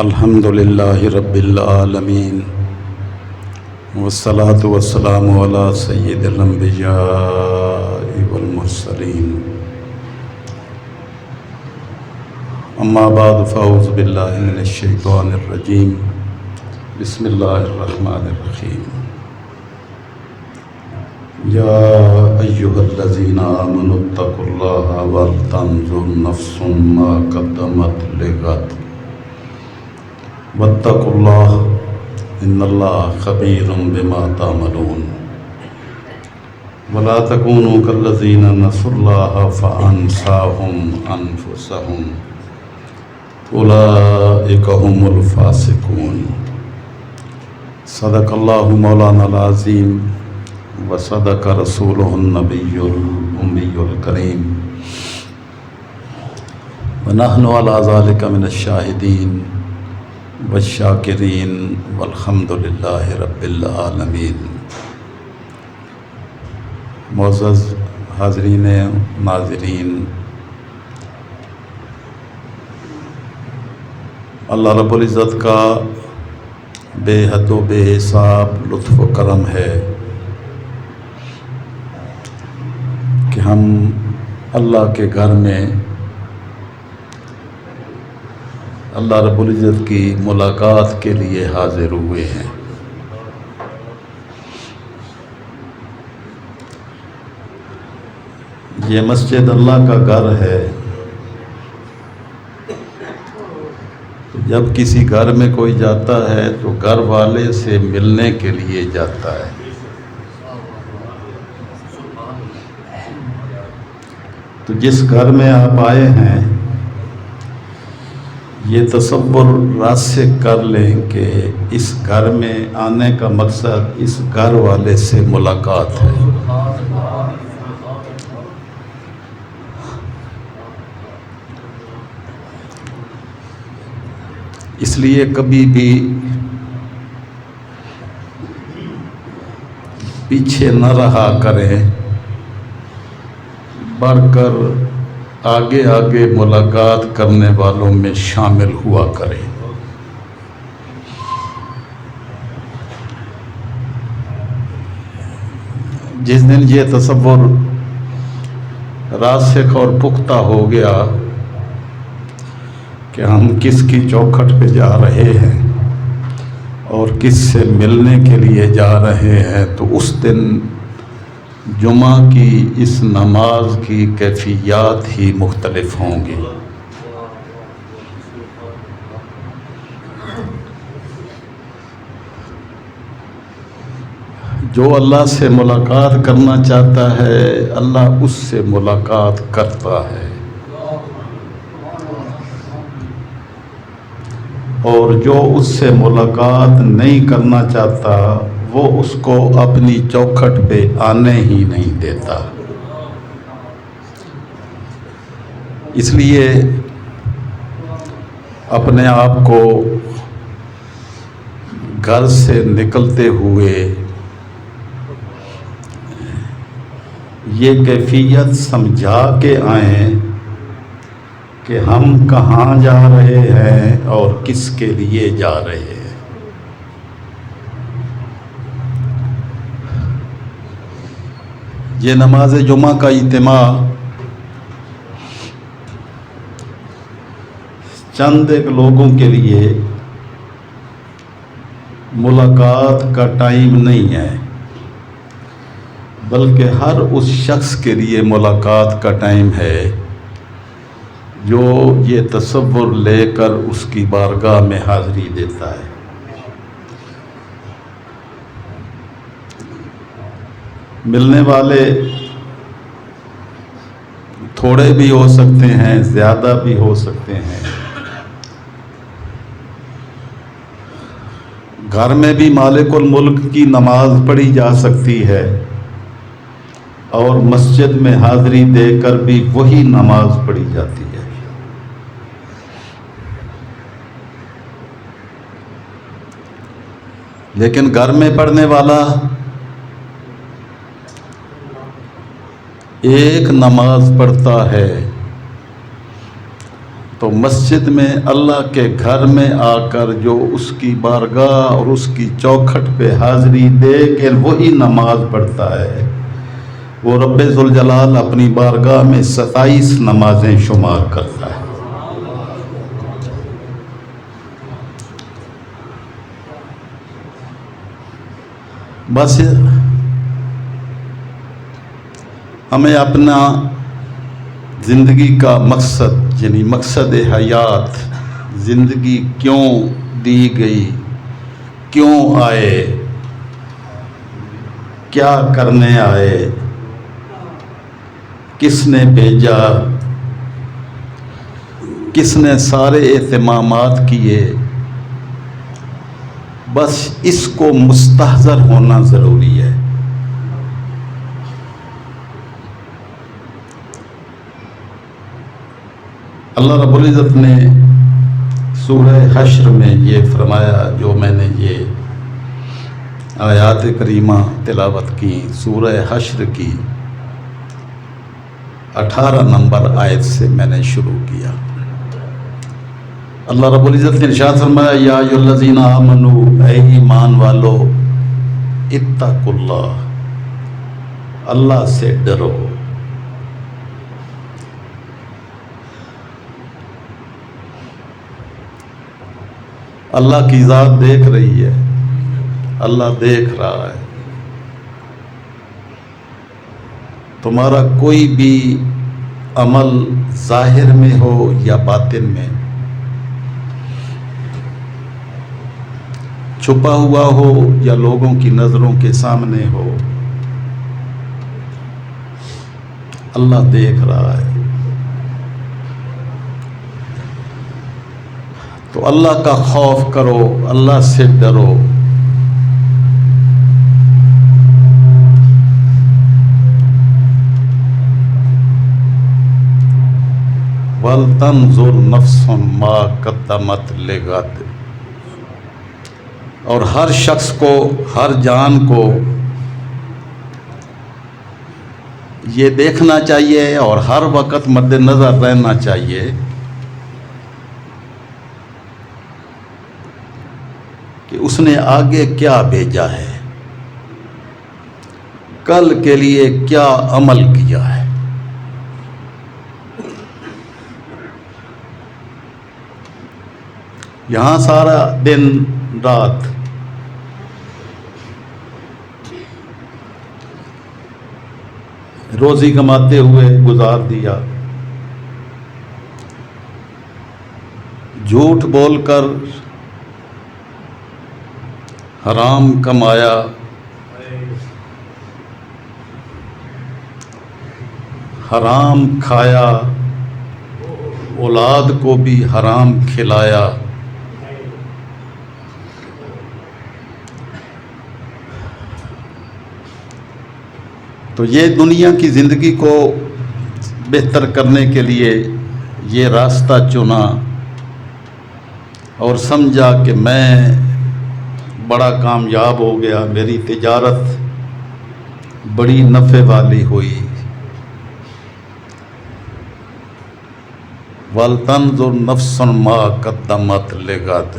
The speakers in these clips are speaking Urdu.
الحمد للہ رب العالمین والصلاة والسلام علی سید الانبیاء والمرسلین اما بعد فاعوذ باللہ من الشیطان الرجیم بسم اللہ الرحمن الرحیم یا ایہا الذین آمنوا اتقوا اللہ ولتنظر نفس ما قدمت لغد واتقوا اللہ ان اللہ خبیر بما تعملون ولا تکونوا کالذین نسوا اللہ فانساہم انفسہم اولئک هم الفاسقون صدق اللہ مولانا العظیم وصدق رسولہ النبی الأمی الکریم ونحن علی ذلک من الشاہدین والشاکرین والحمد للہ رب العالمین۔ معزز حاضرین ناظرین، اللہ رب العزت کا بے حد و بے حساب لطف و کرم ہے کہ ہم اللہ کے گھر میں اللہ رب العزت کی ملاقات کے لیے حاضر ہوئے ہیں۔ یہ مسجد اللہ کا گھر ہے۔ جب کسی گھر میں کوئی جاتا ہے تو گھر والے سے ملنے کے لیے جاتا ہے۔ تو جس گھر میں آپ آئے ہیں یہ تصور راسخ کر لیں کہ اس گھر میں آنے کا مقصد اس گھر والے سے ملاقات ہے۔ اس لیے کبھی بھی پیچھے نہ رہا کریں، بڑھ کر آگے آگے ملاقات کرنے والوں میں شامل ہوا کریں۔ جس دن یہ تصور راسخ اور پختہ ہو گیا کہ ہم کس کی چوکھٹ پہ جا رہے ہیں اور کس سے ملنے کے لیے جا رہے ہیں، تو اس دن جمعہ کی اس نماز کی کیفیات ہی مختلف ہوں گی۔ جو اللہ سے ملاقات کرنا چاہتا ہے اللہ اس سے ملاقات کرتا ہے، اور جو اس سے ملاقات نہیں کرنا چاہتا وہ اس کو اپنی چوکھٹ پہ آنے ہی نہیں دیتا۔ اس لیے اپنے آپ کو گھر سے نکلتے ہوئے یہ کیفیت سمجھا کے آئیں کہ ہم کہاں جا رہے ہیں اور کس کے لیے جا رہے ہیں۔ یہ نماز جمعہ کا اجتماع چند ایک لوگوں کے لیے ملاقات کا ٹائم نہیں ہے، بلکہ ہر اس شخص کے لیے ملاقات کا ٹائم ہے جو یہ تصور لے کر اس کی بارگاہ میں حاضری دیتا ہے۔ ملنے والے تھوڑے بھی ہو سکتے ہیں، زیادہ بھی ہو سکتے ہیں۔ گھر میں بھی مالک الملک کی نماز پڑھی جا سکتی ہے اور مسجد میں حاضری دے کر بھی وہی نماز پڑھی جاتی ہے۔ لیکن گھر میں پڑھنے والا ایک نماز پڑھتا ہے تو مسجد میں اللہ کے گھر میں آ کر جو اس کی بارگاہ اور اس کی چوکھٹ پہ حاضری دے کے وہی نماز پڑھتا ہے، وہ رب ذوالجلال اپنی بارگاہ میں 27 نمازیں شمار کرتا ہے۔ بس ہمیں اپنا زندگی کا مقصد، یعنی مقصد حیات، زندگی کیوں دی گئی، کیوں آئے، کیا کرنے آئے، کس نے بھیجا، کس نے سارے اہتمامات کیے، بس اس کو مستحضر ہونا ضروری ہے۔ اللہ رب العزت نے سورہ حشر میں یہ فرمایا، جو میں نے یہ آیات کریمہ تلاوت کی، سورہ حشر کی 18 نمبر آیت سے میں نے شروع کیا۔ اللہ رب العزت نے ارشاد فرمایا، یا ایھا الذین آمنوا، اے ایمان والو، اتقوا اللہ، اللہ سے ڈرو۔ اللہ کی ذات دیکھ رہی ہے، اللہ دیکھ رہا ہے، تمہارا کوئی بھی عمل ظاہر میں ہو یا باطن میں، چھپا ہوا ہو یا لوگوں کی نظروں کے سامنے ہو، اللہ دیکھ رہا ہے۔ تو اللہ کا خوف کرو، اللہ سے ڈرو۔ وَلْتَنْظُرْ نَفْسٌ مَا قَدَّمَتْ لِغَدٍ، اور ہر شخص کو، ہر جان کو یہ دیکھنا چاہیے اور ہر وقت مد نظر رہنا چاہیے کہ اس نے آگے کیا بھیجا ہے، کل کے لیے کیا عمل کیا ہے۔ یہاں سارا دن رات روزی کماتے ہوئے گزار دیا، جھوٹ بول کر حرام کمایا، حرام کھایا، اولاد کو بھی حرام کھلایا، تو یہ دنیا کی زندگی کو بہتر کرنے کے لیے یہ راستہ چنا اور سمجھا کہ میں بڑا کامیاب ہو گیا، میری تجارت بڑی نفع والی ہوئی۔ وَلْتَنْظُرْ نَفْسٌ مَا قَدَّمَتْ لِغَدٍ،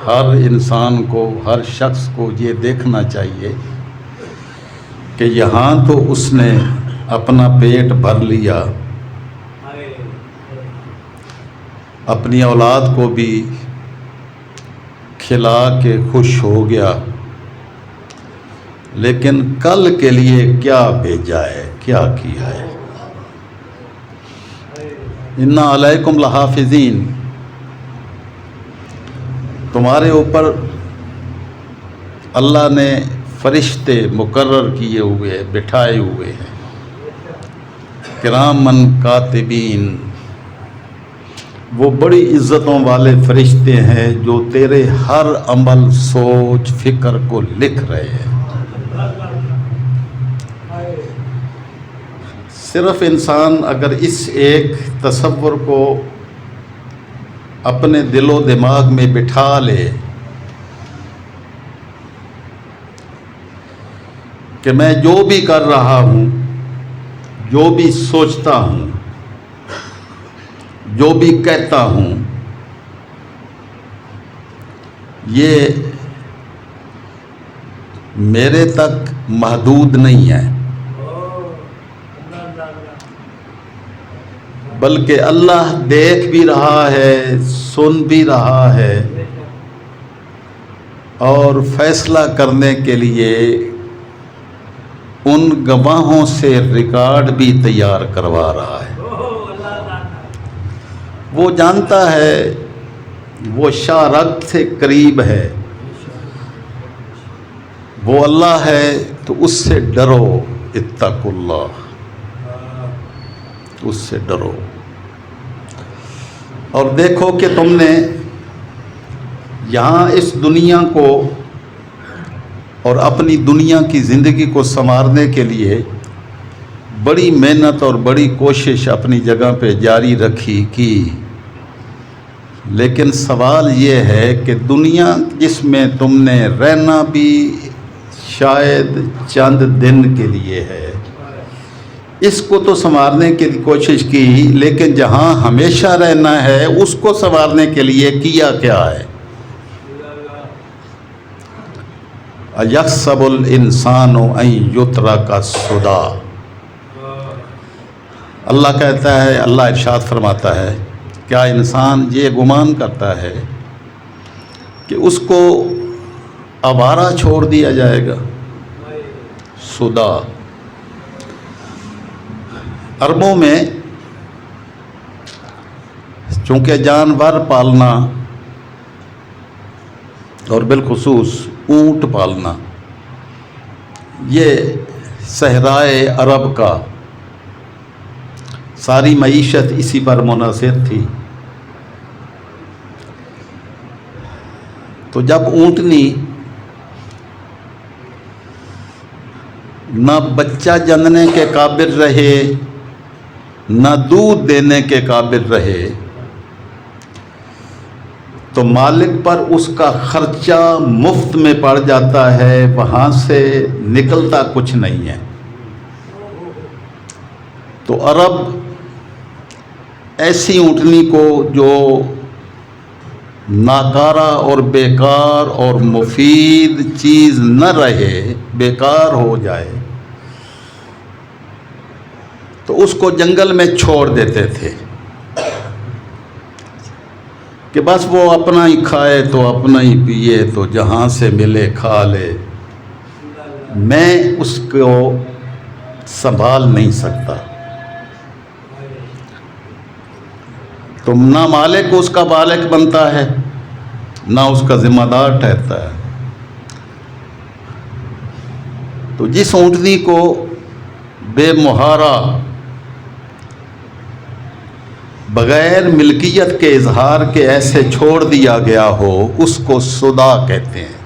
ہر انسان کو، ہر شخص کو یہ دیکھنا چاہیے کہ یہاں تو اس نے اپنا پیٹ بھر لیا، اپنی اولاد کو بھی کھلا کے خوش ہو گیا، لیکن کل کے لیے کیا بھیجا ہے، کیا کیا ہے۔ اِنَّ عَلَيْكُمْ لَحَافِظِينَ، تمہارے اوپر اللہ نے فرشتے مقرر کیے ہوئے، بٹھائے ہوئے ہیں، کرامن کاتبین، وہ بڑی عزتوں والے فرشتے ہیں جو تیرے ہر عمل، سوچ، فکر کو لکھ رہے ہیں۔ صرف انسان اگر اس ایک تصور کو اپنے دل و دماغ میں بٹھا لے کہ میں جو بھی کر رہا ہوں، جو بھی سوچتا ہوں، جو بھی کہتا ہوں یہ میرے تک محدود نہیں ہے، بلکہ اللہ دیکھ بھی رہا ہے، سن بھی رہا ہے، اور فیصلہ کرنے کے لیے ان گواہوں سے ریکارڈ بھی تیار کروا رہا ہے۔ وہ جانتا ہے، وہ شاہ رگ سے قریب ہے، وہ اللہ ہے، تو اس سے ڈرو، اتقوا اللہ، اس سے ڈرو۔ اور دیکھو کہ تم نے یہاں اس دنیا کو اور اپنی دنیا کی زندگی کو سنوارنے کے لیے بڑی محنت اور بڑی کوشش اپنی جگہ پہ جاری رکھی کی، لیکن سوال یہ ہے کہ دنیا جس میں تم نے رہنا بھی شاید چند دن کے لیے ہے، اس کو تو سنوارنے کی کوشش کی، لیکن جہاں ہمیشہ رہنا ہے اس کو سنوارنے کے لیے کیا کیا ہے؟ اَيَحْسَبُ الْإِنسَانُ أَن يُتْرَكَ سُدًى۔ اللہ کہتا ہے، اللہ ارشاد فرماتا ہے، کیا انسان یہ گمان کرتا ہے کہ اس کو آوارہ چھوڑ دیا جائے گا؟ سدا عربوں میں چونکہ جانور پالنا اور بالخصوص اونٹ پالنا یہ صحرائے عرب کا ساری معیشت اسی پر منحصر تھی۔ تو جب اونٹنی نہ بچہ جننے کے قابل رہے نہ دودھ دینے کے قابل رہے تو مالک پر اس کا خرچہ مفت میں پڑ جاتا ہے، وہاں سے نکلتا کچھ نہیں ہے۔ تو عرب ایسی اونٹنی کو جو ناکارہ اور بیکار اور مفید چیز نہ رہے، بیکار ہو جائے، تو اس کو جنگل میں چھوڑ دیتے تھے کہ بس وہ اپنا ہی کھائے تو اپنا ہی پیے، تو جہاں سے ملے کھا لے، میں اس کو سنبھال نہیں سکتا۔ تو نہ مالک اس کا بالغ بنتا ہے نہ اس کا ذمہ دار ٹھہرتا ہے۔ تو جس اونٹنی کو بے مہارہ بغیر ملکیت کے اظہار کے ایسے چھوڑ دیا گیا ہو اس کو سدا کہتے ہیں۔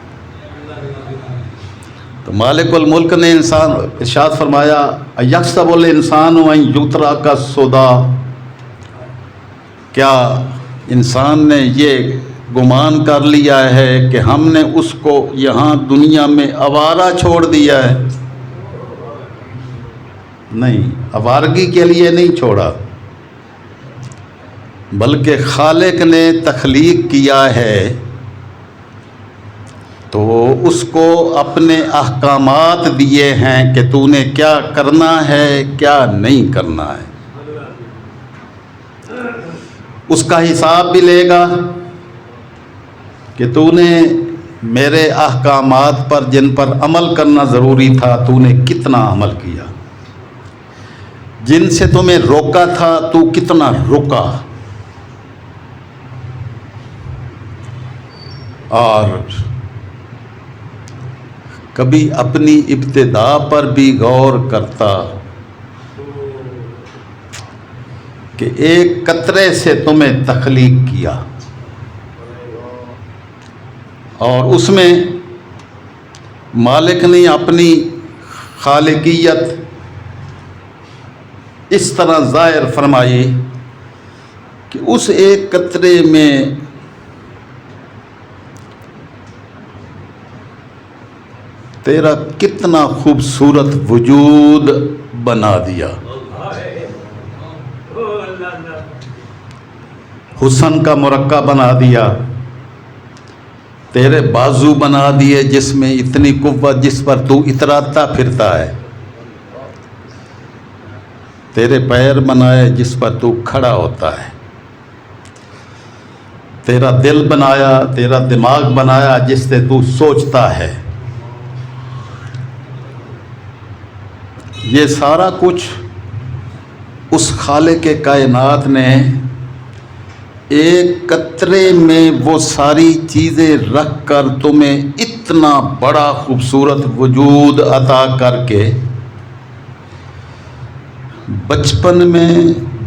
تو مالک الملک نے انسان ارشاد فرمایا، اَيَحْسَبُ الْإِنسَانُ أَن يُتْرَكَ سُدًى۔ کیا انسان نے یہ گمان کر لیا ہے کہ ہم نے اس کو یہاں دنیا میں آوارہ چھوڑ دیا ہے؟ نہیں، آوارگی کے لیے نہیں چھوڑا، بلکہ خالق نے تخلیق کیا ہے تو اس کو اپنے احکامات دیے ہیں کہ تو نے کیا کرنا ہے کیا نہیں کرنا ہے۔ اس کا حساب بھی لے گا کہ تو نے میرے احکامات پر جن پر عمل کرنا ضروری تھا تو نے کتنا عمل کیا، جن سے تمہیں روکا تھا تو کتنا رکا، اور کبھی اپنی ابتدا پر بھی غور کرتا کہ ایک قطرے سے تمہیں تخلیق کیا اور اس میں مالک نے اپنی خالقیت اس طرح ظاہر فرمائی کہ اس ایک قطرے میں تیرا کتنا خوبصورت وجود بنا دیا۔ حسن کا مرکب بنا دیا، تیرے بازو بنا دیے جس میں اتنی قوت جس پر تو اتراتا پھرتا ہے، تیرے پیر بنائے جس پر تو کھڑا ہوتا ہے، تیرا دل بنایا، تیرا دماغ بنایا جس سے تو سوچتا ہے۔ یہ سارا کچھ اس خالق کائنات نے ایک قطرے میں وہ ساری چیزیں رکھ کر تمہیں اتنا بڑا خوبصورت وجود عطا کر کے بچپن میں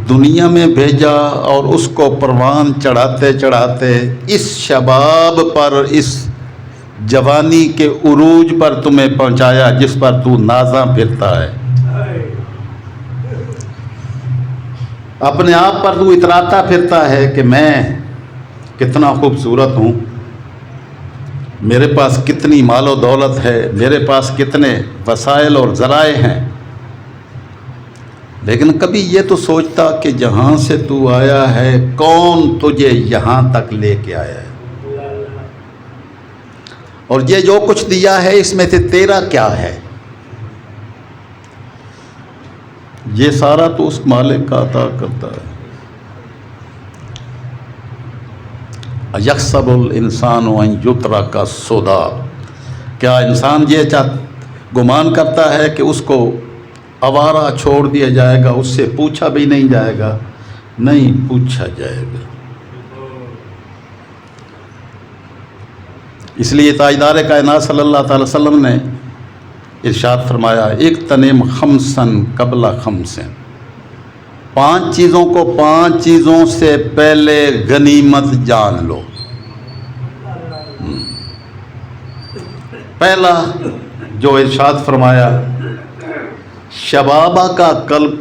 دنیا میں بھیجا، اور اس کو پروان چڑھاتے چڑھاتے اس شباب پر، اس جوانی کے عروج پر تمہیں پہنچایا جس پر تو نازاں پھرتا ہے۔ اپنے آپ پر تو اتراتا پھرتا ہے کہ میں کتنا خوبصورت ہوں، میرے پاس کتنی مال و دولت ہے، میرے پاس کتنے وسائل اور ذرائع ہیں، لیکن کبھی یہ تو سوچتا کہ جہاں سے تو آیا ہے کون تجھے یہاں تک لے کے آیا ہے، اور یہ جو کچھ دیا ہے اس میں سے تیرا کیا ہے؟ یہ سارا تو اس مالک کا عطا کرتا ہے۔ یحسب الانسان ان یترک سدی، کیا انسان یہ گمان کرتا ہے کہ اس کو آوارہ چھوڑ دیا جائے گا، اس سے پوچھا بھی نہیں جائے گا؟ نہیں پوچھا جائے گا۔ اس لیے تاجدار کائنات صلی اللہ تعالی وسلم نے ارشاد فرمایا، اغتنم خمسا قبل خمس، 5 چیزوں کو 5 چیزوں سے پہلے غنیمت جان لو۔ پہلا جو ارشاد فرمایا، شبابہ کا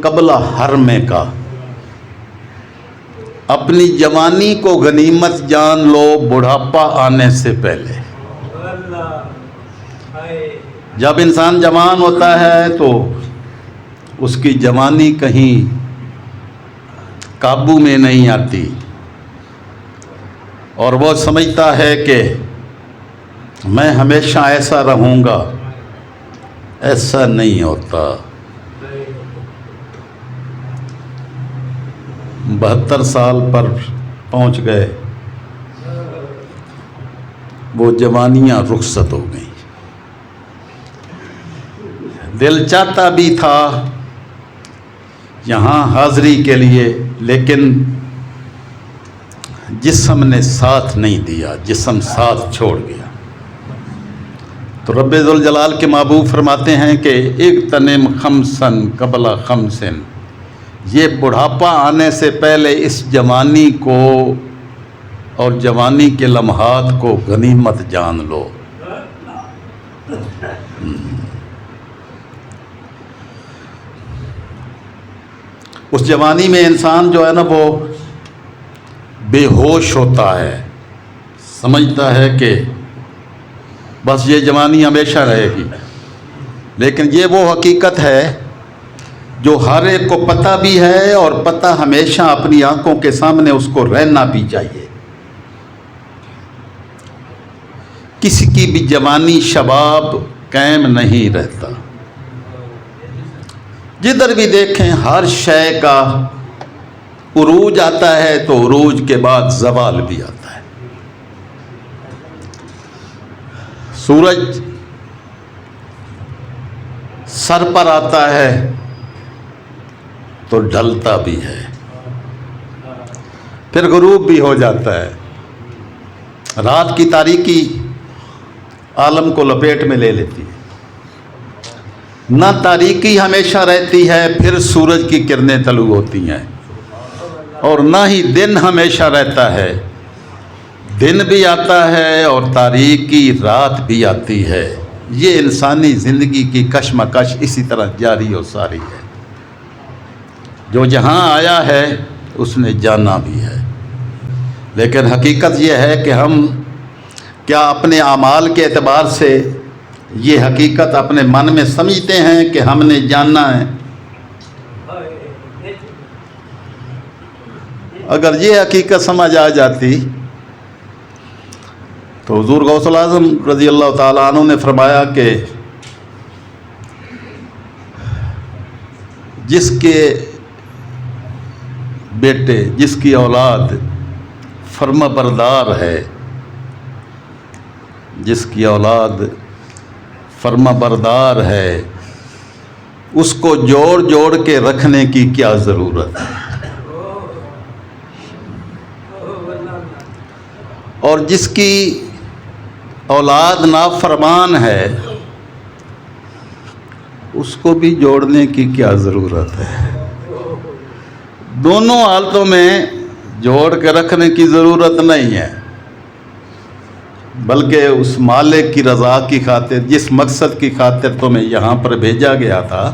قبل حرمے کا، اپنی جوانی کو غنیمت جان لو بڑھاپا آنے سے پہلے۔ جب انسان جوان ہوتا ہے تو اس کی جوانی کہیں قابو میں نہیں آتی، اور وہ سمجھتا ہے کہ میں ہمیشہ ایسا رہوں گا۔ ایسا نہیں ہوتا۔ 72 سال پر پہنچ گئے، وہ جوانیاں رخصت ہو گئیں۔ دل چاہتا بھی تھا یہاں حاضری کے لیے، لیکن جسم نے ساتھ نہیں دیا، جسم ساتھ چھوڑ گیا۔ تو رب ذوالجلال کے محبوب فرماتے ہیں کہ اغتنم خمسا قبل خمس، یہ بڑھاپا آنے سے پہلے اس جوانی کو اور جوانی کے لمحات کو غنیمت جان لو۔ اس جوانی میں انسان جو ہے نا وہ بے ہوش ہوتا ہے، سمجھتا ہے کہ بس یہ جوانی ہمیشہ رہے گی، لیکن یہ وہ حقیقت ہے جو ہر ایک کو پتہ بھی ہے، اور پتہ ہمیشہ اپنی آنکھوں کے سامنے اس کو رہنا بھی چاہیے۔ کسی کی بھی جوانی شباب قائم نہیں رہتا، جدھر بھی دیکھیں ہر شے کا عروج آتا ہے تو عروج کے بعد زوال بھی آتا ہے۔ سورج سر پر آتا ہے تو ڈھلتا بھی ہے، پھر غروب بھی ہو جاتا ہے۔ رات کی تاریکی عالم کو لپیٹ میں لے لیتی ہے، نہ تاریکی ہمیشہ رہتی ہے، پھر سورج کی کرنیں طلوع ہوتی ہیں، اور نہ ہی دن ہمیشہ رہتا ہے، دن بھی آتا ہے اور تاریکی رات بھی آتی ہے۔ یہ انسانی زندگی کی کشمکش اسی طرح جاری و ساری ہے۔ جو جہاں آیا ہے اس نے جانا بھی ہے، لیکن حقیقت یہ ہے کہ ہم کیا اپنے اعمال کے اعتبار سے یہ حقیقت اپنے من میں سمجھتے ہیں کہ ہم نے جاننا ہے؟ اگر یہ حقیقت سمجھ آ جاتی تو حضور غوث الاعظم رضی اللہ تعالیٰ عنہ نے فرمایا کہ جس کے بیٹے، جس کی اولاد فرما بردار ہے، جس کی اولاد فرما بردار ہے، اس کو جوڑ جوڑ کے رکھنے کی کیا ضرورت ہے؟ اور جس کی اولاد نافرمان ہے، اس کو بھی جوڑنے کی کیا ضرورت ہے؟ دونوں حالتوں میں جوڑ کے رکھنے کی ضرورت نہیں ہے، بلکہ اس مالک کی رضا کی خاطر، جس مقصد کی خاطر تمہیں یہاں پر بھیجا گیا تھا،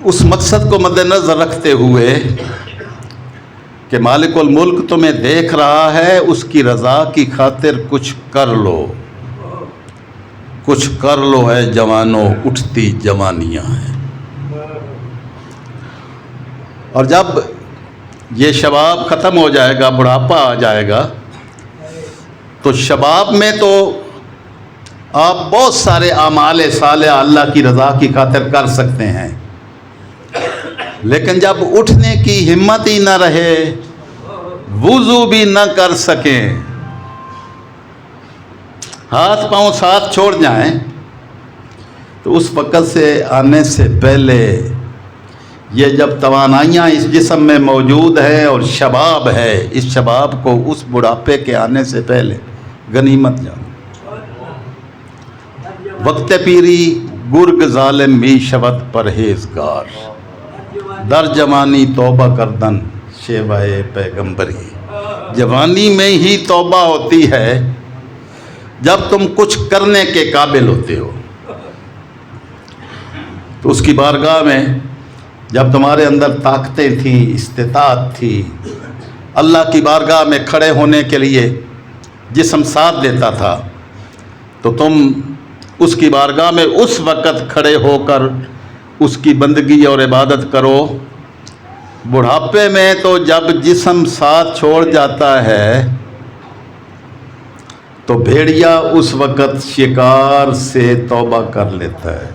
اس مقصد کو مد نظر رکھتے ہوئے کہ مالک الملک تمہیں دیکھ رہا ہے، اس کی رضا کی خاطر کچھ کر لو، کچھ کر لو ہے جوانوں، اٹھتی جوانیاں ہیں۔ اور جب یہ شباب ختم ہو جائے گا، بڑھاپا آ جائے گا، تو شباب میں تو آپ بہت سارے اعمال صالحہ اللہ کی رضا کی خاطر کر سکتے ہیں، لیکن جب اٹھنے کی ہمت ہی نہ رہے، وضو بھی نہ کر سکیں، ہاتھ پاؤں ساتھ چھوڑ جائیں، تو اس وقت سے آنے سے پہلے یہ جب توانائیاں اس جسم میں موجود ہے اور شباب ہے، اس شباب کو اس بڑھاپے کے آنے سے پہلے غنیمت جانو۔ وقت پیری گرگ ظالم می شود پرہیزگار، در جوانی توبہ کردن شیوائے پیغمبری۔ جوانی میں ہی توبہ ہوتی ہے جب تم کچھ کرنے کے قابل ہوتے ہو، تو اس کی بارگاہ میں جب تمہارے اندر طاقتیں تھیں، استطاعت تھی، اللہ کی بارگاہ میں کھڑے ہونے کے لیے جسم ساتھ دیتا تھا، تو تم اس کی بارگاہ میں اس وقت کھڑے ہو کر اس کی بندگی اور عبادت کرو۔ بڑھاپے میں تو جب جسم ساتھ چھوڑ جاتا ہے تو بھیڑیا اس وقت شکار سے توبہ کر لیتا ہے،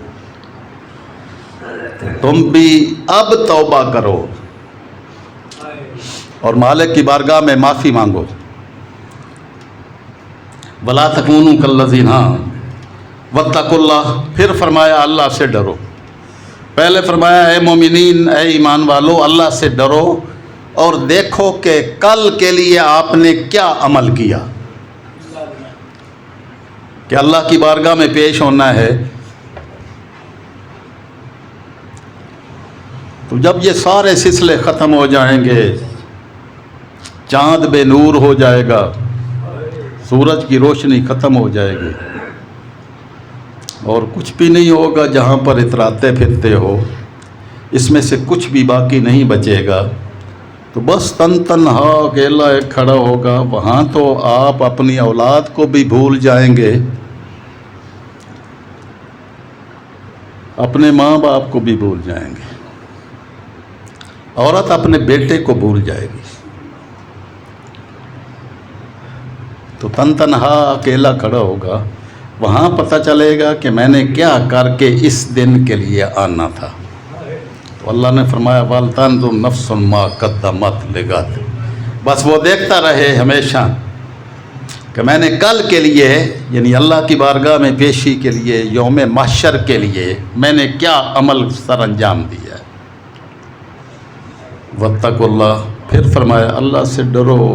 تم بھی اب توبہ کرو اور مالک کی بارگاہ میں معافی مانگو۔ وَلَا تَكُونُوا كَالَّذِينَ وَاتَّقُوا اللَّهَ، پھر فرمایا اللہ سے ڈرو۔ پہلے فرمایا اے مومنین، اے ایمان والو، اللہ سے ڈرو اور دیکھو کہ کل کے لیے آپ نے کیا عمل کیا، کہ اللہ کی بارگاہ میں پیش ہونا ہے۔ تو جب یہ سارے سلسلے ختم ہو جائیں گے، چاند بے نور ہو جائے گا، سورج کی روشنی ختم ہو جائے گی، اور کچھ بھی نہیں ہوگا جہاں پر اتراتے پھرتے ہو، اس میں سے کچھ بھی باقی نہیں بچے گا، تو بس تنہا اکیلا ایک کھڑا ہوگا۔ وہاں تو آپ اپنی اولاد کو بھی بھول جائیں گے، اپنے ماں باپ کو بھی بھول جائیں گے، عورت اپنے بیٹے کو بھول جائے گی، تو تنہا اکیلا کھڑا ہوگا۔ وہاں پتہ چلے گا کہ میں نے کیا کر کے اس دن کے لیے آنا تھا۔ تو اللہ نے فرمایا وَلْتَنْظُرْ نَفْسٌ مَا قَدَّمَتْ لِغَدٍ، بس وہ دیکھتا رہے ہمیشہ کہ میں نے کل کے لیے، یعنی اللہ کی بارگاہ میں پیشی کے لیے، یوم محشر کے لیے میں نے کیا عمل سر انجام دیا ہے۔ وَاتَّقُوا اللَّهَ، پھر فرمایا اللہ سے ڈرو۔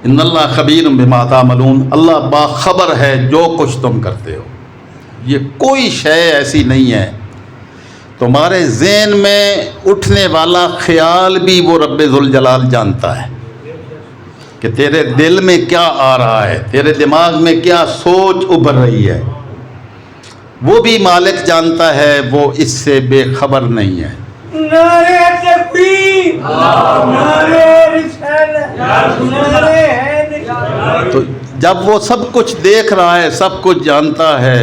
ان اللہ خبیر بما تعملون، اللہ باخبر ہے جو کچھ تم کرتے ہو۔ یہ کوئی شے ایسی نہیں ہے، تمہارے ذہن میں اٹھنے والا خیال بھی وہ رب ذوالجلال جانتا ہے کہ تیرے دل میں کیا آ رہا ہے، تیرے دماغ میں کیا سوچ ابھر رہی ہے، وہ بھی مالک جانتا ہے، وہ اس سے بے خبر نہیں ہے۔ نعرہ تکبیر، نعرہ رسالت، نعرہ حیدر۔ تو جب وہ سب کچھ دیکھ رہا ہے، سب کچھ جانتا ہے،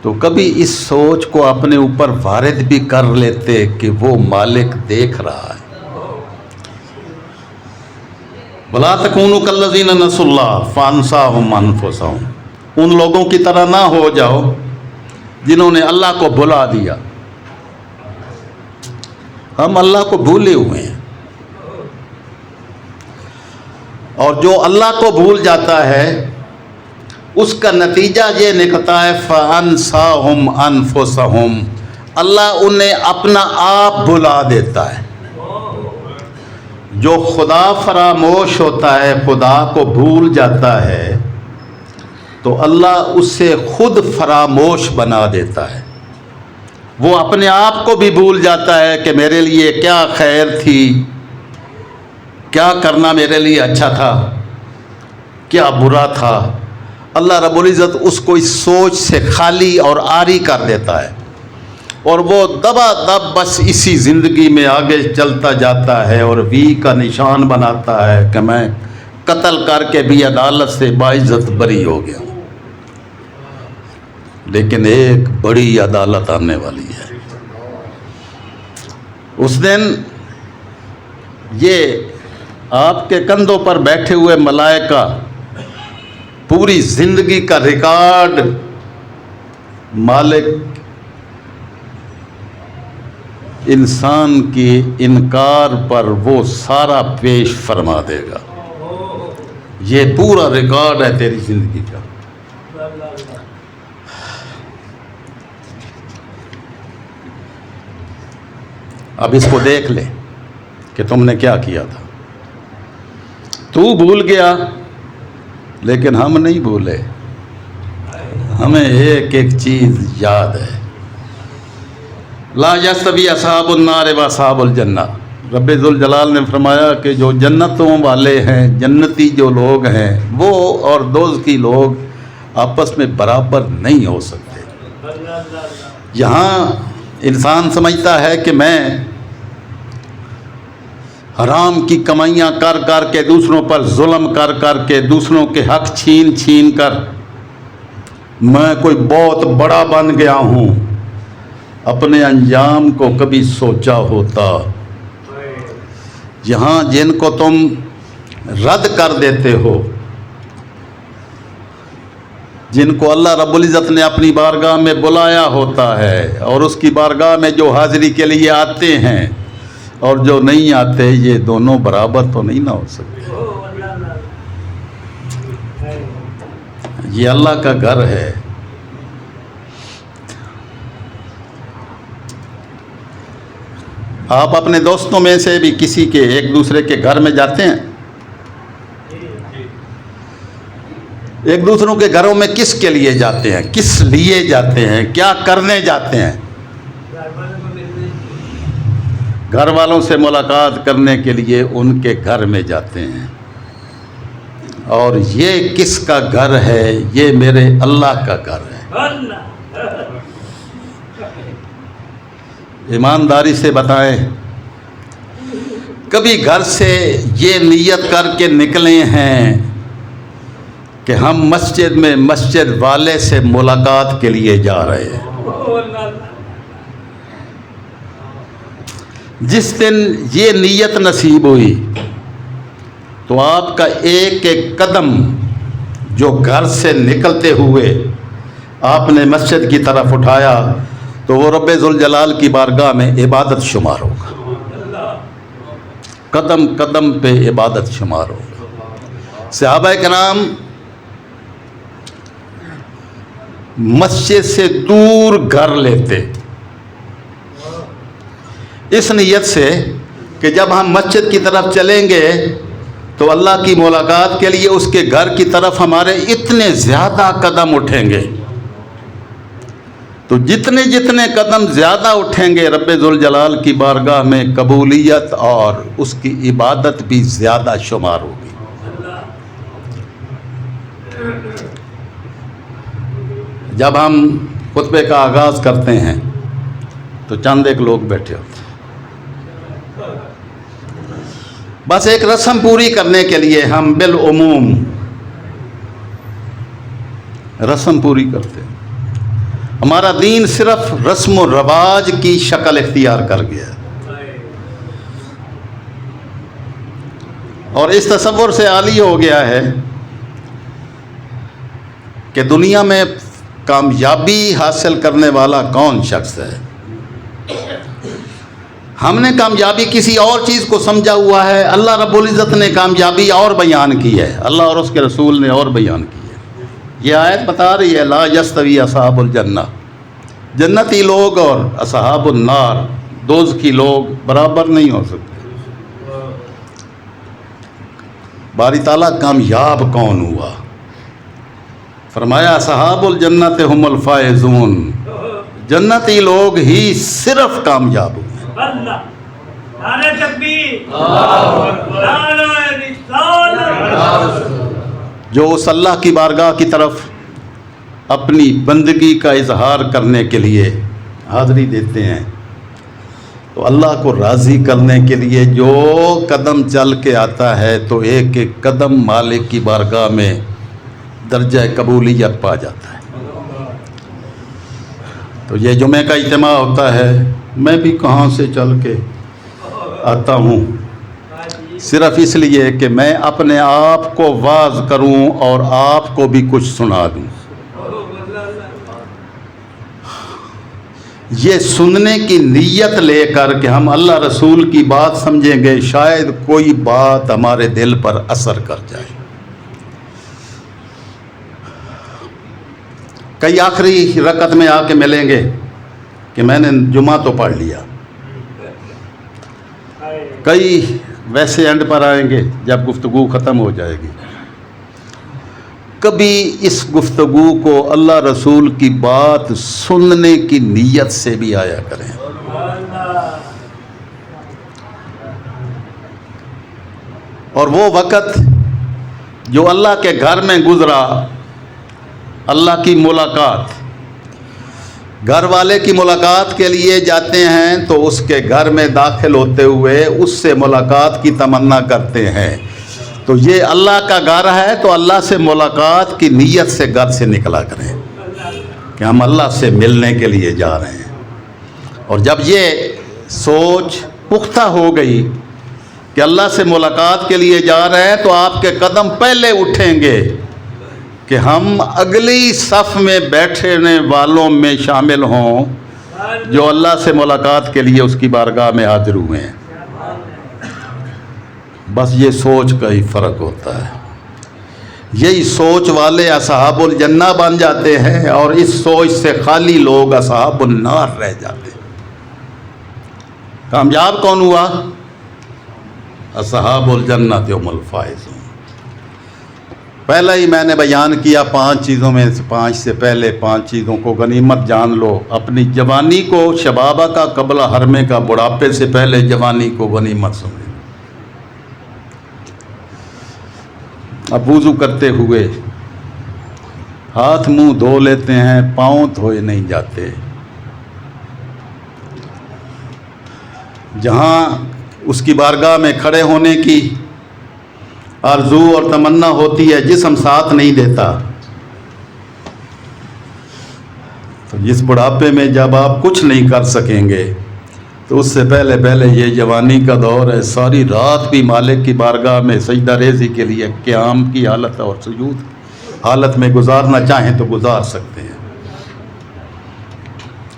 تو کبھی اس سوچ کو اپنے اوپر وارد بھی کر لیتے کہ وہ مالک دیکھ رہا ہے۔ وَلَا تَكُونُوا كَالَّذِينَ نَسُوا اللَّهَ فَأَنسَاهُمْ أَنفُسَهُمْ، ان لوگوں کی طرح نہ ہو جاؤ جنہوں نے اللہ کو بھلا دیا۔ ہم اللہ کو بھولے ہوئے ہیں، اور جو اللہ کو بھول جاتا ہے اس کا نتیجہ یہ نکلتا ہے فَأَنسَاهُمْ أَنفُسَهُمْ، اللہ انہیں اپنا آپ بھلا دیتا ہے۔ جو خدا فراموش ہوتا ہے، خدا کو بھول جاتا ہے، تو اللہ اسے خود فراموش بنا دیتا ہے۔ وہ اپنے آپ کو بھی بھول جاتا ہے کہ میرے لیے کیا خیر تھی، کیا کرنا میرے لیے اچھا تھا، کیا برا تھا۔ اللہ رب العزت اس کو اس سوچ سے خالی اور عاری کر دیتا ہے، اور وہ دبا دب بس اسی زندگی میں آگے چلتا جاتا ہے، اور وی کا نشان بناتا ہے کہ میں قتل کر کے بھی عدالت سے باعزت بری ہو گیا ہوں۔ لیکن ایک بڑی عدالت آنے والی ہے۔ اس دن یہ آپ کے کندھوں پر بیٹھے ہوئے ملائکہ پوری زندگی کا ریکارڈ مالک انسان کی انکار پر وہ سارا پیش فرما دے گا۔ یہ پورا ریکارڈ ہے تیری زندگی کا۔ اب اس کو دیکھ لے کہ تم نے کیا کیا تھا۔ تو بھول گیا لیکن ہم نہیں بھولے، ہمیں ایک ایک چیز یاد ہے۔ لا یستوی اصحاب النار و اصحاب الجنہ، رب ذوالجلال نے فرمایا کہ جو جنتوں والے ہیں، جنتی جو لوگ ہیں، وہ اور دوزخی لوگ آپس میں برابر نہیں ہو سکتے۔ یہاں انسان سمجھتا ہے کہ میں حرام کی کمائیاں کر کر کے، دوسروں پر ظلم کر کر کے، دوسروں کے حق چھین چھین کر میں کوئی بہت بڑا بن گیا ہوں۔ اپنے انجام کو کبھی سوچا ہوتا؟ یہاں جن کو تم رد کر دیتے ہو، جن کو اللہ رب العزت نے اپنی بارگاہ میں بلایا ہوتا ہے، اور اس کی بارگاہ میں جو حاضری کے لیے آتے ہیں اور جو نہیں آتے، یہ دونوں برابر تو نہیں نہ ہو سکتے۔ یہ اللہ کا گھر ہے۔ آپ اپنے دوستوں میں سے بھی کسی کے ایک دوسرے کے گھر میں جاتے ہیں؟ ایک دوسروں کے گھروں میں کس کے لیے جاتے ہیں؟ کس لیے جاتے ہیں؟ کیا کرنے جاتے ہیں؟ گھر والوں سے ملاقات کرنے کے لیے ان کے گھر میں جاتے ہیں۔ اور یہ کس کا گھر ہے؟ یہ میرے اللہ کا گھر ہے۔ ایمانداری سے بتائیں، کبھی گھر سے یہ نیت کر کے نکلے ہیں کہ ہم مسجد میں مسجد والے سے ملاقات کے لیے جا رہے ہیں؟ جس دن یہ نیت نصیب ہوئی تو آپ کا ایک ایک قدم جو گھر سے نکلتے ہوئے آپ نے مسجد کی طرف اٹھایا تو وہ رب ذوالجلال کی بارگاہ میں عبادت شمار ہوگا، قدم قدم پہ عبادت شمار ہوگا۔ صحابہ کرام مسجد سے دور گھر لیتے اس نیت سے کہ جب ہم مسجد کی طرف چلیں گے تو اللہ کی ملاقات کے لیے اس کے گھر کی طرف ہمارے اتنے زیادہ قدم اٹھیں گے، تو جتنے جتنے قدم زیادہ اٹھیں گے رب ذوالجلال کی بارگاہ میں قبولیت اور اس کی عبادت بھی زیادہ شمار ہوگی۔ جب ہم خطبے کا آغاز کرتے ہیں تو چند ایک لوگ بیٹھے ہوتے ہیں، بس ایک رسم پوری کرنے کے لیے ہم بالعموم رسم پوری کرتے ہیں۔ ہمارا دین صرف رسم و رواج کی شکل اختیار کر گیا اور اس تصور سے عالی ہو گیا ہے کہ دنیا میں کامیابی حاصل کرنے والا کون شخص ہے. ہم نے کامیابی کسی اور چیز کو سمجھا ہوا ہے. اللہ رب العزت نے کامیابی اور بیان کی ہے, اللہ اور اس کے رسول نے اور بیان کی ہے. یہ آیت بتا رہی ہے لا یستوی اصحاب الجنہ, جنتی لوگ اور اصحاب النار دوزخی لوگ برابر نہیں ہو سکتے. باری تعالیٰ کامیاب کون ہوا؟ فرمایا اصحاب الجنت ہم الفائزون, جنتی لوگ ہی صرف کامیاب ہوئے. نعرہ تکبیر, نعرہ رسالت. جو اس اللہ کی بارگاہ کی طرف اپنی بندگی کا اظہار کرنے کے لیے حاضری دیتے ہیں, تو اللہ کو راضی کرنے کے لیے جو قدم چل کے آتا ہے تو ایک ایک قدم مالک کی بارگاہ میں درجہ قبولیت پا جاتا ہے. تو یہ جمعہ کا اجتماع ہوتا ہے, میں بھی کہاں سے چل کے آتا ہوں صرف اس لیے کہ میں اپنے آپ کو واعظ کروں اور آپ کو بھی کچھ سنا دوں. یہ سننے کی نیت لے کر کہ ہم اللہ رسول کی بات سمجھیں گے, شاید کوئی بات ہمارے دل پر اثر کر جائے. کئی آخری رکعت میں آ کے ملیں گے کہ میں نے جمعہ تو پڑھ لیا, کئی ویسے اینڈ پر آئیں گے جب گفتگو ختم ہو جائے گی. کبھی اس گفتگو کو اللہ رسول کی بات سننے کی نیت سے بھی آیا کریں. اور وہ وقت جو اللہ کے گھر میں گزرا, اللہ کی ملاقات, گھر والے کی ملاقات کے لیے جاتے ہیں تو اس کے گھر میں داخل ہوتے ہوئے اس سے ملاقات کی تمنا کرتے ہیں. تو یہ اللہ کا گھر ہے تو اللہ سے ملاقات کی نیت سے گھر سے نکلا کریں کہ ہم اللہ سے ملنے کے لیے جا رہے ہیں. اور جب یہ سوچ پختہ ہو گئی کہ اللہ سے ملاقات کے لیے جا رہے ہیں تو آپ کے قدم پہلے اٹھیں گے کہ ہم اگلی صف میں بیٹھنے والوں میں شامل ہوں جو اللہ سے ملاقات کے لیے اس کی بارگاہ میں حاضر ہوئے ہیں. بس یہ سوچ کا ہی فرق ہوتا ہے. یہی سوچ والے اصحاب الجنہ بن جاتے ہیں اور اس سوچ سے خالی لوگ اصحاب النار رہ جاتے ہیں. کامیاب کون ہوا؟ اصحاب الجنت هم الفائزون. پہلا ہی میں نے بیان کیا 5 چیزوں میں سے 5 سے پہلے 5 چیزوں کو غنیمت جان لو. اپنی جوانی کو شبابہ کا قبل حرمے کا, بڑھاپے سے پہلے جوانی کو غنیمت سمجھیں. اب وضو کرتے ہوئے ہاتھ منہ دھو لیتے ہیں, پاؤں دھوئے نہیں جاتے. جہاں اس کی بارگاہ میں کھڑے ہونے کی آرزو اور تمنا ہوتی ہے, جسم ساتھ نہیں دیتا. تو جس بڑھاپے میں جب آپ کچھ نہیں کر سکیں گے تو اس سے پہلے یہ جوانی کا دور ہے, ساری رات بھی مالک کی بارگاہ میں سجدہ ریزی کے لیے قیام کی حالت اور سجود حالت میں گزارنا چاہیں تو گزار سکتے ہیں.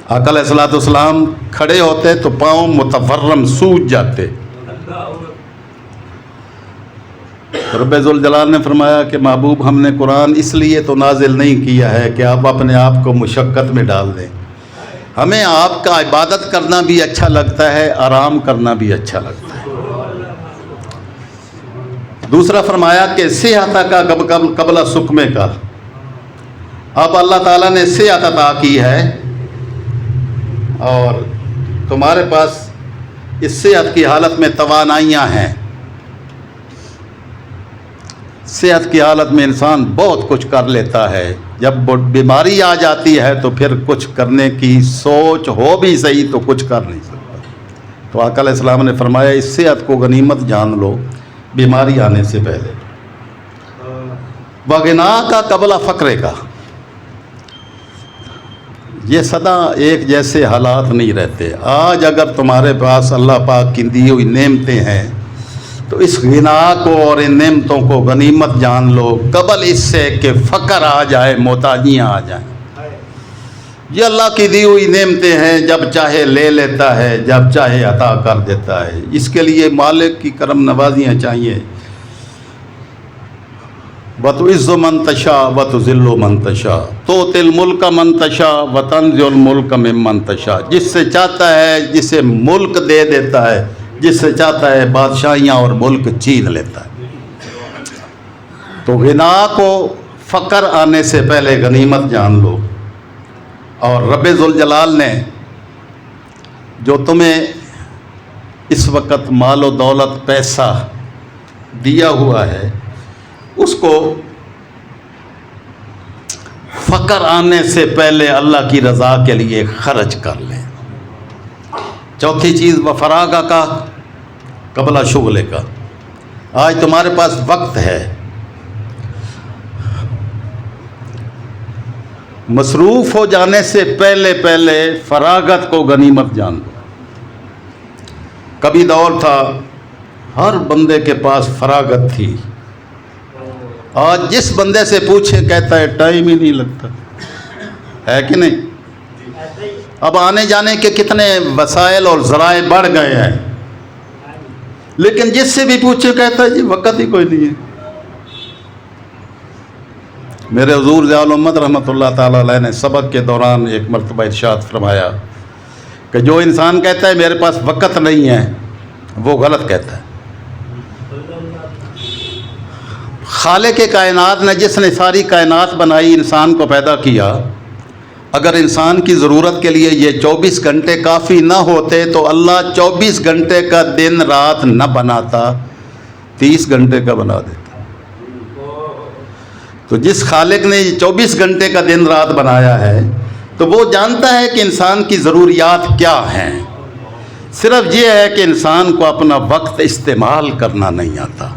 آقا علیہ الصلوۃ والسلام کھڑے ہوتے تو پاؤں متورم سوج جاتے. رب ذوالجلال نے فرمایا کہ محبوب ہم نے قرآن اس لیے تو نازل نہیں کیا ہے کہ آپ اپنے آپ کو مشقت میں ڈال دیں, ہمیں آپ کا عبادت کرنا بھی اچھا لگتا ہے, آرام کرنا بھی اچھا لگتا ہے. دوسرا فرمایا کہ صحت کا قبل سقمے کا, اب اللہ تعالیٰ نے صحت عطا کی ہے اور تمہارے پاس اس صحت کی حالت میں توانائیاں ہیں. صحت کی حالت میں انسان بہت کچھ کر لیتا ہے, جب بیماری آ جاتی ہے تو پھر کچھ کرنے کی سوچ ہو بھی صحیح تو کچھ کر نہیں سکتا. تو آقا علیہ السلام نے فرمایا اس صحت کو غنیمت جان لو بیماری آنے سے پہلے. وغنا کا قبل فقرے کا, یہ سدا ایک جیسے حالات نہیں رہتے. آج اگر تمہارے پاس اللہ پاک کی دی ہوئی نعمتیں ہیں تو اس غنا کو اور ان نعمتوں کو غنیمت جان لو قبل اس سے کہ فقر آ جائے، محتاجیاں آ جائیں. یہ اللہ کی دی ہوئی نعمتیں ہیں، جب چاہے لے لیتا ہے، جب چاہے عطا کر دیتا ہے. اس کے لیے مالک کی کرم نوازیاں چاہیے. وَتُعِزُّ مَن تَشَاءُ وَتُذِلُّ مَن تَشَاءُ تُؤْتِي الْمُلْكَ مَن تَشَاءُ وَتَنزِعُ الْمُلْكَ مِمَّن تَشَاءُ. جس سے چاہتا ہے جسے ملک دے دیتا ہے، جس سے چاہتا ہے بادشاہیاں اور ملک چھین لیتا ہے. تو غنا کو فقر آنے سے پہلے غنیمت جان لو. اور رب ذوالجلال نے جو تمہیں اس وقت مال و دولت پیسہ دیا ہوا ہے اس کو فقر آنے سے پہلے اللہ کی رضا کے لیے خرچ کر لیں. چوتھی چیز وفراغ کا قبل شغلے کا. آج تمہارے پاس وقت ہے، مصروف ہو جانے سے پہلے فراغت کو غنیمت جان لو. کبھی دور تھا ہر بندے کے پاس فراغت تھی. آج جس بندے سے پوچھے کہتا ہے ٹائم ہی نہیں لگتا، ہے کہ نہیں؟ اب آنے جانے کے کتنے وسائل اور ذرائع بڑھ گئے ہیں، لیکن جس سے بھی پوچھے کہتا ہے جی وقت ہی کوئی نہیں ہے. میرے حضور ضیاء الامت رحمۃ اللہ تعالیٰ علیہ نے سبق کے دوران ایک مرتبہ ارشاد فرمایا کہ جو انسان کہتا ہے میرے پاس وقت نہیں ہے وہ غلط کہتا ہے. خالق کائنات نے جس نے ساری کائنات بنائی، انسان کو پیدا کیا، اگر انسان کی ضرورت کے لیے یہ 24 گھنٹے کافی نہ ہوتے تو اللہ 24 گھنٹے کا دن رات نہ بناتا، 30 گھنٹے کا بنا دیتا. تو جس خالق نے 24 گھنٹے کا دن رات بنایا ہے تو وہ جانتا ہے کہ انسان کی ضروریات کیا ہیں. صرف یہ ہے کہ انسان کو اپنا وقت استعمال کرنا نہیں آتا.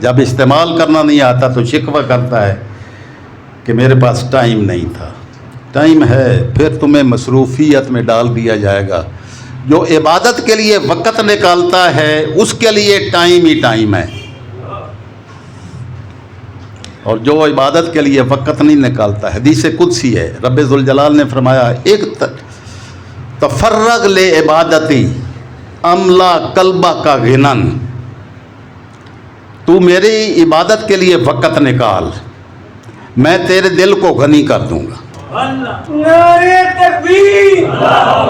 جب استعمال کرنا نہیں آتا تو شکوہ کرتا ہے کہ میرے پاس ٹائم نہیں تھا. ٹائم ہے، پھر تمہیں مصروفیت میں ڈال دیا جائے گا. جو عبادت کے لیے وقت نکالتا ہے اس کے لیے ٹائم ہی ٹائم ہے، اور جو عبادت کے لیے وقت نہیں نکالتا، حدیث قدسی ہے، رب ذوالجلال نے فرمایا ایک تفرغ لے عبادتی املا قلبہ کا غنن. تو میری عبادت کے لیے وقت نکال، میں تیرے دل کو غنی کر دوں گا. نعرہ تکبیر،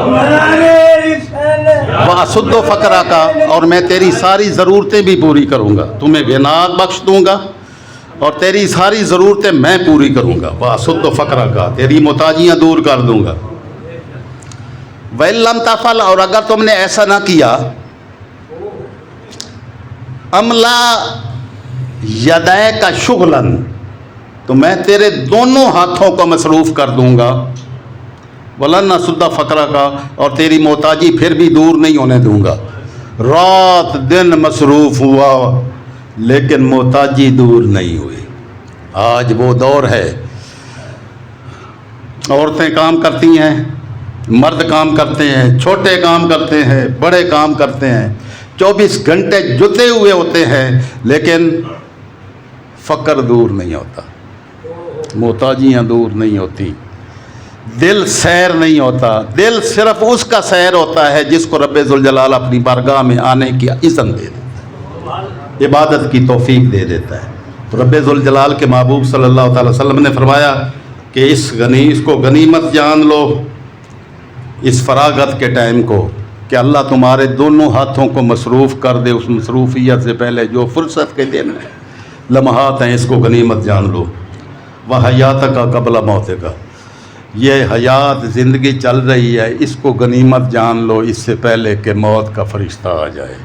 نعرہ رسالت، واسد و فقرہ کا، اور میں تیری ساری ضرورتیں بھی پوری کروں گا. تمہیں غنا بخش دوں گا اور تیری ساری ضرورتیں میں پوری کروں گا. واسد و فقرہ کا، تیری محتاجیاں دور کر دوں گا. وَإِن لَمْ تَفْعَلْ، اور اگر تم نے ایسا نہ کیا، املا یدائے کا شغلن، تو میں تیرے دونوں ہاتھوں کو مصروف کر دوں گا. وَلَنْ أَسُدَّ فَقْرَكَ کا، اور تیری محتاجی پھر بھی دور نہیں ہونے دوں گا. رات دن مصروف ہوا لیکن محتاجی دور نہیں ہوئی. آج وہ دور ہے، عورتیں کام کرتی ہیں، مرد کام کرتے ہیں، چھوٹے کام کرتے ہیں، بڑے کام کرتے ہیں، 24 گھنٹے جتے ہوئے ہوتے ہیں، لیکن فقر دور نہیں ہوتا، محتاجیاں دور نہیں ہوتی، دل سیر نہیں ہوتا. دل صرف اس کا سیر ہوتا ہے جس کو رب ذوالجلال اپنی بارگاہ میں آنے کی اذن دے دیتا ہے، عبادت کی توفیق دے دیتا ہے. تو رب ذوالجلال کے محبوب صلی اللہ تعالی وسلم نے فرمایا کہ اس کو غنیمت جان لو، اس فراغت کے ٹائم کو، کہ اللہ تمہارے دونوں ہاتھوں کو مصروف کر دے. اس مصروفیت سے پہلے جو فرصت کے دن لمحات ہیں اس کو غنیمت جان لو. وحیات کا قبل موت کا، یہ حیات زندگی چل رہی ہے، اس کو غنیمت جان لو اس سے پہلے کہ موت کا فرشتہ آ جائے.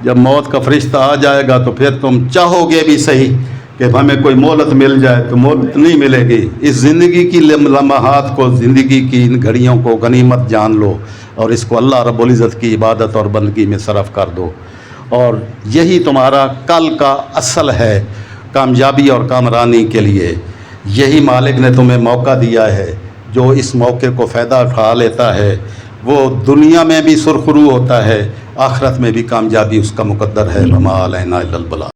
جب موت کا فرشتہ آ جائے گا تو پھر تم چاہو گے بھی صحیح کہ ہمیں کوئی مہلت مل جائے، تو مہلت نہیں ملے گی. اس زندگی کی لمحات کو، زندگی کی ان گھڑیوں کو غنیمت جان لو اور اس کو اللہ رب العزت کی عبادت اور بندگی میں صرف کر دو. اور یہی تمہارا کل کا اصل ہے کامیابی اور کامرانی کے لیے. یہی مالک نے تمہیں موقع دیا ہے جو اس موقع کو فائدہ اٹھا لیتا ہے وہ دنیا میں بھی سرخرو ہوتا ہے، آخرت میں بھی کامیابی اس کا مقدر ہے۔ وما علینا الا البلاغ۔